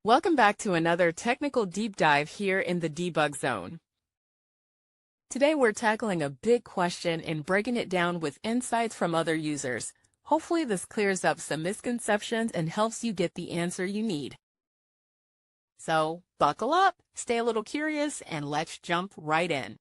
Welcome back to another technical deep dive here in the debug zone. Today we're tackling a big question and breaking it down with insights from other users. Hopefully this clears up some misconceptions and helps you get the answer you need. So buckle up, stay a little curious, and let's jump right in.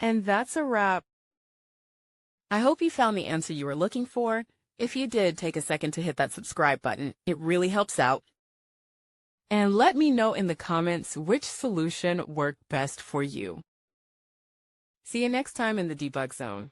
And that's a wrap. I hope you found the answer you were looking for. If you did, take a second to hit that subscribe button. It really helps out. And let me know in the comments which solution worked best for you. See you next time in the debug zone.